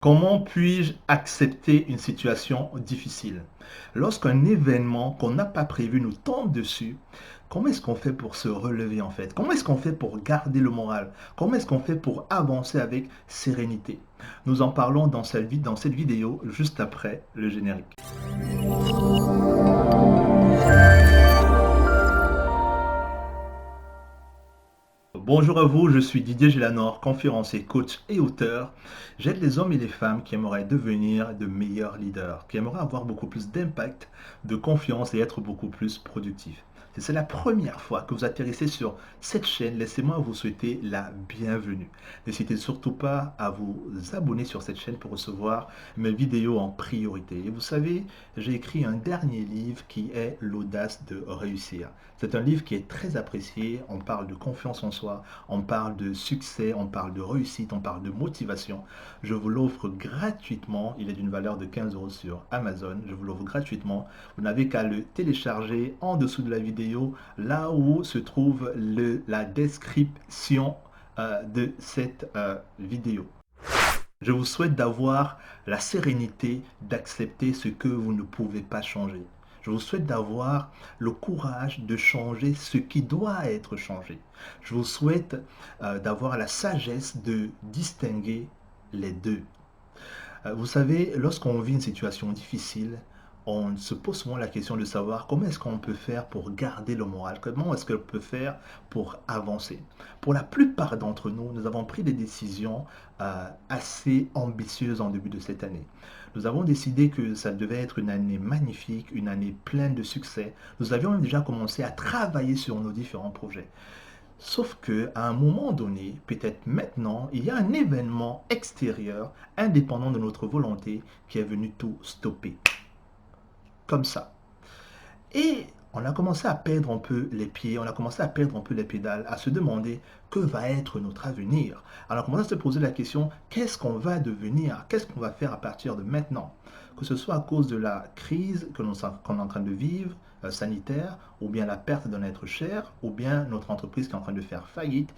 Comment puis-je accepter une situation difficile? Lorsqu'un événement qu'on n'a pas prévu nous tombe dessus, comment est-ce qu'on fait pour se relever en fait? Comment est-ce qu'on fait pour garder le moral? Comment est-ce qu'on fait pour avancer avec sérénité? Nous en parlons dans cette vidéo juste après le générique. Bonjour à vous, je suis Didier Gélanor, conférencier, coach et auteur. J'aide les hommes et les femmes qui aimeraient devenir de meilleurs leaders, qui aimeraient avoir beaucoup plus d'impact, de confiance et être beaucoup plus productifs. Si c'est la première fois que vous atterrissez sur cette chaîne, laissez-moi vous souhaiter la bienvenue. N'hésitez surtout pas à vous abonner sur cette chaîne pour recevoir mes vidéos en priorité. Et vous savez, j'ai écrit un dernier livre qui est L'audace de réussir. C'est un livre qui est très apprécié. On parle de confiance en soi, on parle de succès, on parle de réussite, on parle de motivation. Je vous l'offre gratuitement. Il est d'une valeur de 15 € sur Amazon. Je vous l'offre gratuitement. Vous n'avez qu'à le télécharger en dessous de la vidéo, là où se trouve la description de cette vidéo. Je vous souhaite d'avoir la sérénité d'accepter ce que vous ne pouvez pas changer. Je vous souhaite d'avoir le courage de changer ce qui doit être changé. Je vous souhaite d'avoir la sagesse de distinguer les deux. Vous savez, lorsqu'on vit une situation difficile, on se pose souvent la question de savoir comment est-ce qu'on peut faire pour garder le moral, comment est-ce qu'on peut faire pour avancer. Pour la plupart d'entre nous, nous avons pris des décisions assez ambitieuses en début de cette année. Nous avons décidé que ça devait être une année magnifique, une année pleine de succès. Nous avions même déjà commencé à travailler sur nos différents projets. Sauf que à un moment donné, peut-être maintenant, il y a un événement extérieur, indépendant de notre volonté, qui est venu tout stopper. Comme ça. Et on a commencé à perdre un peu les pieds, on a commencé à perdre un peu les pédales, à se demander que va être notre avenir. Alors on a commencé à se poser la question, qu'est-ce qu'on va devenir? Qu'est-ce qu'on va faire à partir de maintenant? Que ce soit à cause de la crise qu'on est en train de vivre, sanitaire, ou bien la perte d'un être cher, ou bien notre entreprise qui est en train de faire faillite.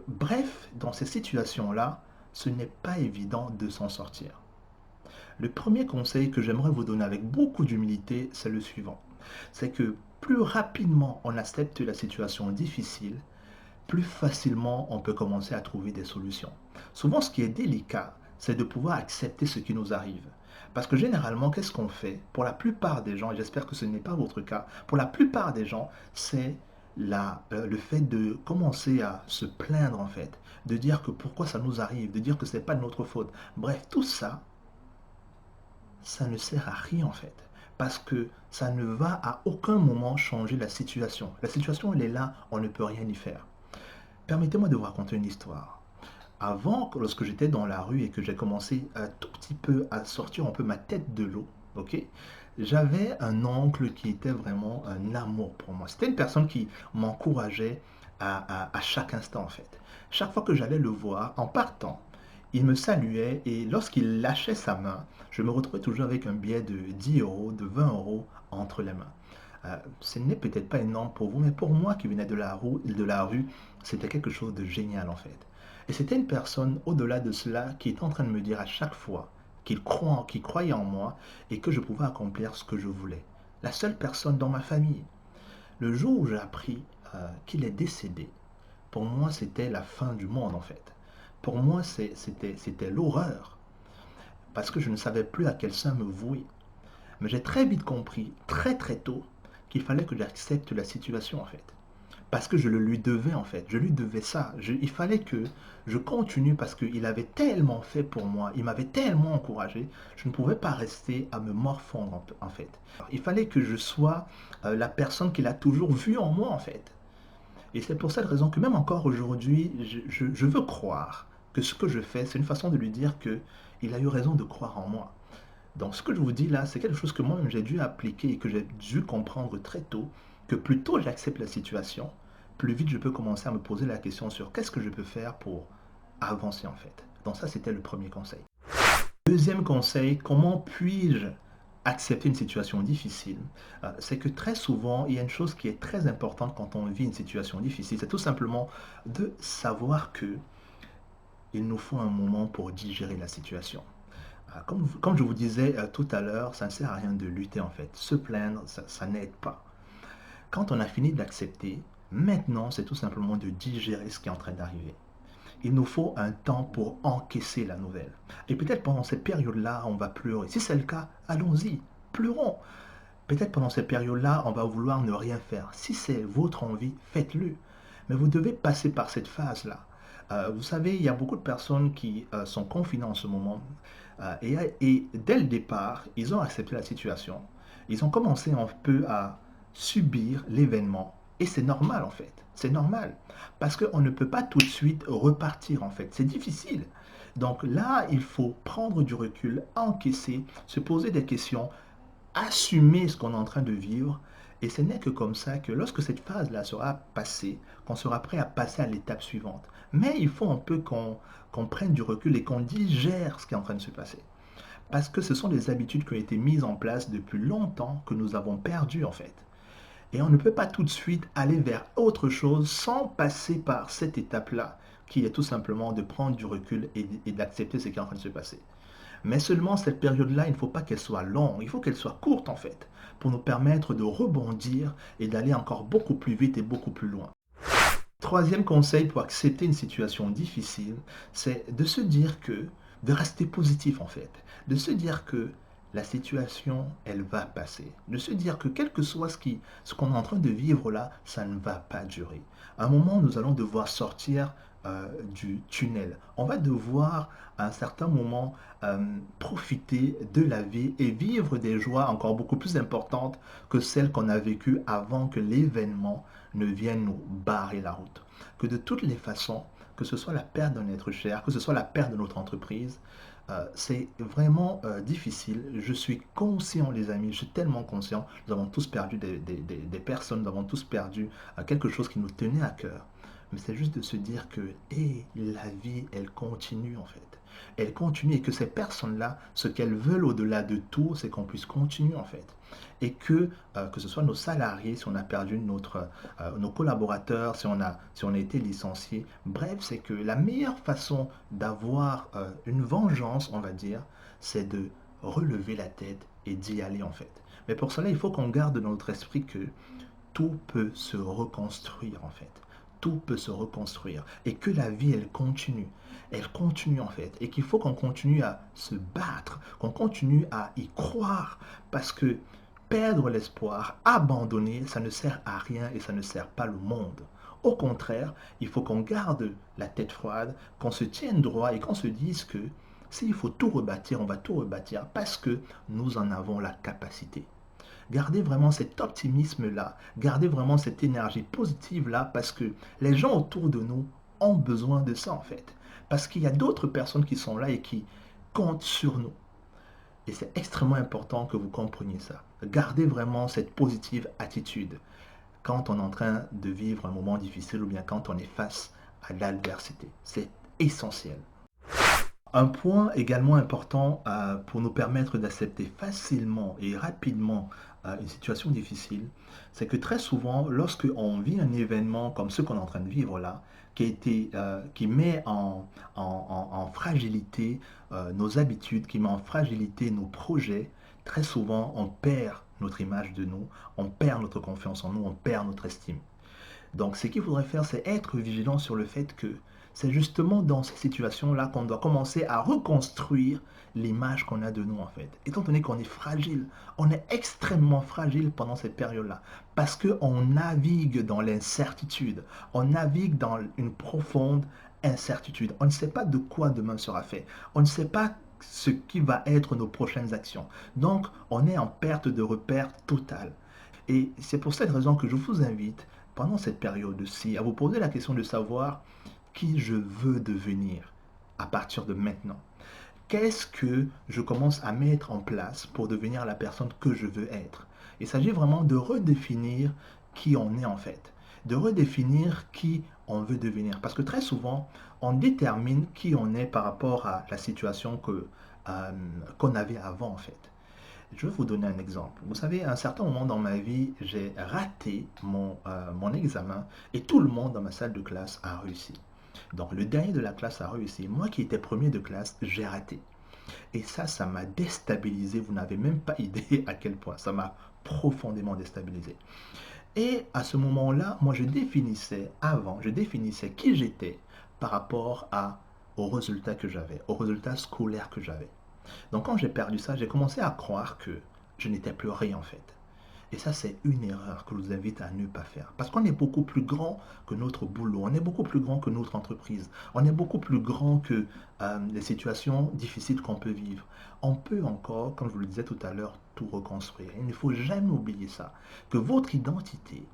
Bref, dans ces situations-là, ce n'est pas évident de s'en sortir. Le premier conseil que j'aimerais vous donner avec beaucoup d'humilité, c'est le suivant. C'est que plus rapidement on accepte la situation difficile, plus facilement on peut commencer à trouver des solutions. Souvent, ce qui est délicat, c'est de pouvoir accepter ce qui nous arrive. Parce que généralement, qu'est-ce qu'on fait? Pour la plupart des gens, et j'espère que ce n'est pas votre cas, pour la plupart des gens, c'est le fait de commencer à se plaindre en fait, de dire que pourquoi ça nous arrive, de dire que ce n'est pas de notre faute. Bref, tout ça, ça ne sert à rien en fait. Parce que ça ne va à aucun moment changer la situation. La situation, elle est là, on ne peut rien y faire. Permettez-moi de vous raconter une histoire. Avant, lorsque j'étais dans la rue et que j'ai commencé un tout petit peu à sortir un peu ma tête de l'eau, ok, j'avais un oncle qui était vraiment un amour pour moi. C'était une personne qui m'encourageait à chaque instant en fait. Chaque fois que j'allais le voir, en partant, il me saluait et lorsqu'il lâchait sa main, je me retrouvais toujours avec un billet de 10 €, de 20 € entre les mains. Ce n'est peut-être pas énorme pour vous, mais pour moi qui venais de la rue, c'était quelque chose de génial en fait. Et c'était une personne au-delà de cela qui était en train de me dire à chaque fois qu'il croyait en moi et que je pouvais accomplir ce que je voulais. La seule personne dans ma famille. Le jour où j'ai appris qu'il est décédé, pour moi c'était la fin du monde en fait. Pour moi c'était l'horreur parce que je ne savais plus à quel sein me vouer. Mais j'ai très vite compris, très très tôt, qu'il fallait que j'accepte la situation en fait. Parce que je le lui devais en fait, je lui devais ça. Il fallait que je continue parce qu'il avait tellement fait pour moi, il m'avait tellement encouragé, je ne pouvais pas rester à me morfondre en fait. Il fallait que je sois la personne qu'il a toujours vue en moi en fait. Et c'est pour cette raison que même encore aujourd'hui, je veux croire que ce que je fais, c'est une façon de lui dire qu'il a eu raison de croire en moi. Donc ce que je vous dis là, c'est quelque chose que moi-même j'ai dû appliquer et que j'ai dû comprendre très tôt, que plus tôt j'accepte la situation, plus vite je peux commencer à me poser la question sur qu'est-ce que je peux faire pour avancer en fait. Donc ça, c'était le premier conseil. Deuxième conseil, comment puis-je accepter une situation difficile? C'est que très souvent, il y a une chose qui est très importante quand on vit une situation difficile, c'est tout simplement de savoir que il nous faut un moment pour digérer la situation. Comme je vous disais tout à l'heure, ça ne sert à rien de lutter en fait. Se plaindre, ça n'aide pas. Quand on a fini d'accepter, maintenant c'est tout simplement de digérer ce qui est en train d'arriver. Il nous faut un temps pour encaisser la nouvelle. Et peut-être pendant cette période-là, on va pleurer. Si c'est le cas, allons-y, pleurons. Peut-être pendant cette période-là, on va vouloir ne rien faire. Si c'est votre envie, faites-le. Mais vous devez passer par cette phase-là. Vous savez, il y a beaucoup de personnes qui sont confinées en ce moment. Et dès le départ, ils ont accepté la situation. Ils ont commencé un peu à subir l'événement. Et c'est normal en fait. C'est normal. Parce qu'on ne peut pas tout de suite repartir en fait. C'est difficile. Donc là, il faut prendre du recul, encaisser, se poser des questions, assumer ce qu'on est en train de vivre. Et ce n'est que comme ça que lorsque cette phase-là sera passée, qu'on sera prêt à passer à l'étape suivante. Mais il faut un peu qu'on prenne du recul et qu'on digère ce qui est en train de se passer. Parce que ce sont des habitudes qui ont été mises en place depuis longtemps que nous avons perdues en fait. Et on ne peut pas tout de suite aller vers autre chose sans passer par cette étape-là, qui est tout simplement de prendre du recul et d'accepter ce qui est en train de se passer. Mais seulement cette période-là, il ne faut pas qu'elle soit longue, il faut qu'elle soit courte en fait, pour nous permettre de rebondir et d'aller encore beaucoup plus vite et beaucoup plus loin. Troisième conseil pour accepter une situation difficile, c'est de se dire que, de rester positif en fait, de se dire que la situation, elle va passer, de se dire que quel que soit ce qu'on est en train de vivre là, ça ne va pas durer. À un moment, nous allons devoir sortir du tunnel. On va devoir, à un certain moment, profiter de la vie et vivre des joies encore beaucoup plus importantes que celles qu'on a vécues avant que l'événement ne vienne nous barrer la route. Que de toutes les façons, que ce soit la perte d'un être cher, que ce soit la perte de notre entreprise, c'est vraiment difficile. Je suis conscient, les amis, je suis tellement conscient. Nous avons tous perdu des personnes, nous avons tous perdu quelque chose qui nous tenait à cœur. Mais c'est juste de se dire que la vie, elle continue en fait. Elle continue et que ces personnes-là, ce qu'elles veulent au-delà de tout, c'est qu'on puisse continuer en fait. Et que ce soit nos salariés, si on a perdu nos collaborateurs, si on a été licencié, bref, c'est que la meilleure façon d'avoir une vengeance, on va dire, c'est de relever la tête et d'y aller en fait. Mais pour cela, il faut qu'on garde dans notre esprit que tout peut se reconstruire en fait. Tout peut se reconstruire et que la vie, elle continue en fait, et qu'il faut qu'on continue à se battre, qu'on continue à y croire, parce que perdre l'espoir, abandonner, ça ne sert à rien et ça ne sert pas le monde. Au contraire, il faut qu'on garde la tête froide, qu'on se tienne droit et qu'on se dise que s'il faut tout rebâtir, on va tout rebâtir parce que nous en avons la capacité. Gardez vraiment cet optimisme-là, gardez vraiment cette énergie positive-là, parce que les gens autour de nous ont besoin de ça en fait. Parce qu'il y a d'autres personnes qui sont là et qui comptent sur nous. Et c'est extrêmement important que vous compreniez ça. Gardez vraiment cette positive attitude quand on est en train de vivre un moment difficile ou bien quand on est face à l'adversité. C'est essentiel. Un point également important pour nous permettre d'accepter facilement et rapidement une situation difficile, c'est que très souvent, lorsque on vit un événement comme ce qu'on est en train de vivre là, qui met en fragilité nos habitudes, qui met en fragilité nos projets, très souvent on perd notre image de nous, on perd notre confiance en nous, on perd notre estime. Donc, ce qu'il faudrait faire, c'est être vigilant sur le fait que c'est justement dans ces situations-là qu'on doit commencer à reconstruire l'image qu'on a de nous, en fait. Étant donné qu'on est fragile, on est extrêmement fragile pendant cette période-là, parce qu'on navigue dans l'incertitude, on navigue dans une profonde incertitude. On ne sait pas de quoi demain sera fait, on ne sait pas ce qui va être nos prochaines actions. Donc, on est en perte de repère totale. Et c'est pour cette raison que je vous invite, pendant cette période-ci, à vous poser la question de savoir qui je veux devenir à partir de maintenant. Qu'est-ce que je commence à mettre en place pour devenir la personne que je veux être? Il s'agit vraiment de redéfinir qui on est en fait, de redéfinir qui on veut devenir. Parce que très souvent, on détermine qui on est par rapport à la situation qu'on avait avant en fait. Je vais vous donner un exemple. Vous savez, à un certain moment dans ma vie, j'ai raté mon examen et tout le monde dans ma salle de classe a réussi. Donc le dernier de la classe a réussi. Moi qui étais premier de classe, j'ai raté. Et ça m'a déstabilisé. Vous n'avez même pas idée à quel point. Ça m'a profondément déstabilisé. Et à ce moment-là, moi, je définissais qui j'étais par rapport aux résultats que j'avais, aux résultats scolaires que j'avais. Donc quand j'ai perdu ça, j'ai commencé à croire que je n'étais plus rien en fait. Et ça, c'est une erreur que je vous invite à ne pas faire. Parce qu'on est beaucoup plus grand que notre boulot, on est beaucoup plus grand que notre entreprise, on est beaucoup plus grand que les situations difficiles qu'on peut vivre. On peut encore, comme je vous le disais tout à l'heure, tout reconstruire. Il ne faut jamais oublier ça, que votre identité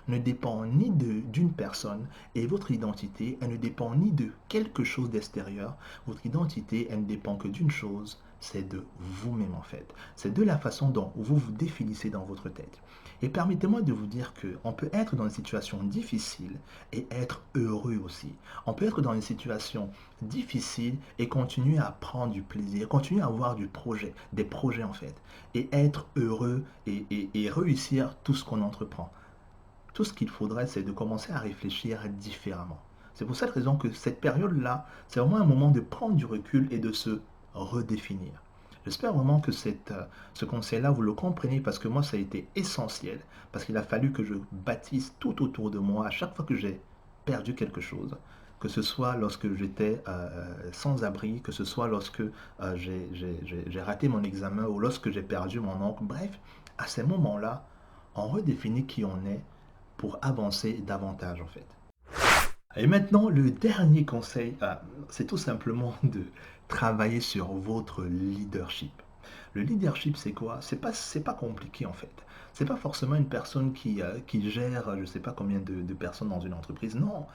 ne dépend ni d'une personne et votre identité, elle ne dépend ni de quelque chose d'extérieur. Votre identité, elle ne dépend que d'une chose, c'est de vous-même en fait. C'est de la façon dont vous vous définissez dans votre tête. Et permettez-moi de vous dire qu'on peut être dans une situation difficile et être heureux aussi. On peut être dans une situation difficile et continuer à prendre du plaisir, continuer à avoir des projets en fait, et être heureux et réussir tout ce qu'on entreprend. Tout ce qu'il faudrait, c'est de commencer à réfléchir différemment. C'est pour cette raison que cette période-là, c'est vraiment un moment de prendre du recul et de se redéfinir. J'espère vraiment que ce conseil-là, vous le comprenez parce que moi, ça a été essentiel, parce qu'il a fallu que je bâtisse tout autour de moi à chaque fois que j'ai perdu quelque chose, que ce soit lorsque j'étais sans abri, que ce soit lorsque j'ai raté mon examen ou lorsque j'ai perdu mon oncle. Bref, à ces moments-là, on redéfinit qui on est pour avancer davantage en fait. Et maintenant, le dernier conseil, c'est tout simplement de travailler sur votre leadership. Le leadership, c'est quoi? C'est pas compliqué en fait. C'est pas forcément une personne qui gère, je ne sais pas combien de personnes dans une entreprise. Non.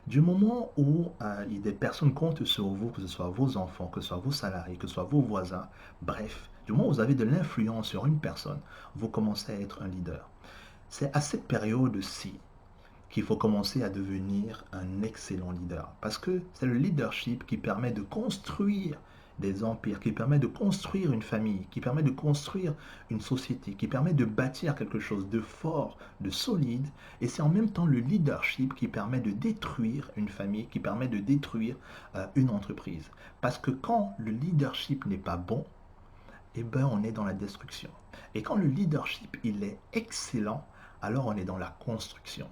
Du moment où des personnes comptent sur vous, que ce soit vos enfants, que ce soit vos salariés, que ce soit vos voisins, bref, du moment où vous avez de l'influence sur une personne, vous commencez à être un leader. C'est à cette période-ci qu'il faut commencer à devenir un excellent leader. Parce que c'est le leadership qui permet de construire des empires, qui permet de construire une famille, qui permet de construire une société, qui permet de bâtir quelque chose de fort, de solide. Et c'est en même temps le leadership qui permet de détruire une famille, qui permet de détruire une entreprise. Parce que quand le leadership n'est pas bon, eh ben, on est dans la destruction. Et quand le leadership il est excellent, alors on est dans la construction.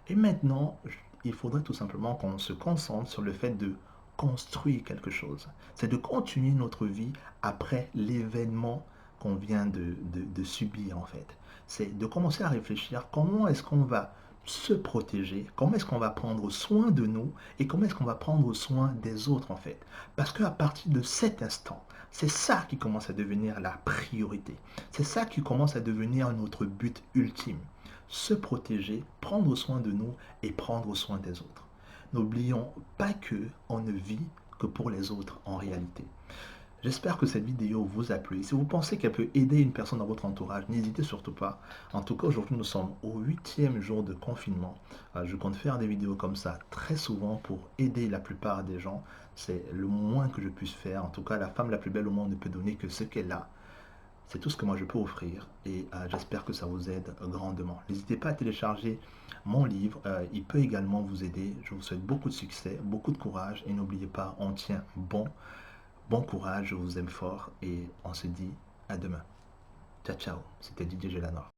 Et maintenant, il faudrait tout simplement qu'on se concentre sur le fait de construire quelque chose. C'est de continuer notre vie après l'événement qu'on vient de subir en fait. C'est de commencer à réfléchir comment est-ce qu'on va se protéger, comment est-ce qu'on va prendre soin de nous et comment est-ce qu'on va prendre soin des autres en fait. Parce qu'à partir de cet instant, c'est ça qui commence à devenir la priorité. C'est ça qui commence à devenir notre but ultime. Se protéger, prendre soin de nous et prendre soin des autres. N'oublions pas que on ne vit que pour les autres en réalité. J'espère que cette vidéo vous a plu. Si vous pensez qu'elle peut aider une personne dans votre entourage, n'hésitez surtout pas. En tout cas, aujourd'hui, nous sommes au 8e jour de confinement. Je compte faire des vidéos comme ça très souvent pour aider la plupart des gens. C'est le moins que je puisse faire. En tout cas, la femme la plus belle au monde ne peut donner que ce qu'elle a. C'est tout ce que moi je peux offrir et j'espère que ça vous aide grandement. N'hésitez pas à télécharger mon livre, il peut également vous aider. Je vous souhaite beaucoup de succès, beaucoup de courage et n'oubliez pas, on tient bon courage, je vous aime fort et on se dit à demain. Ciao ciao, c'était Didier Gélanor.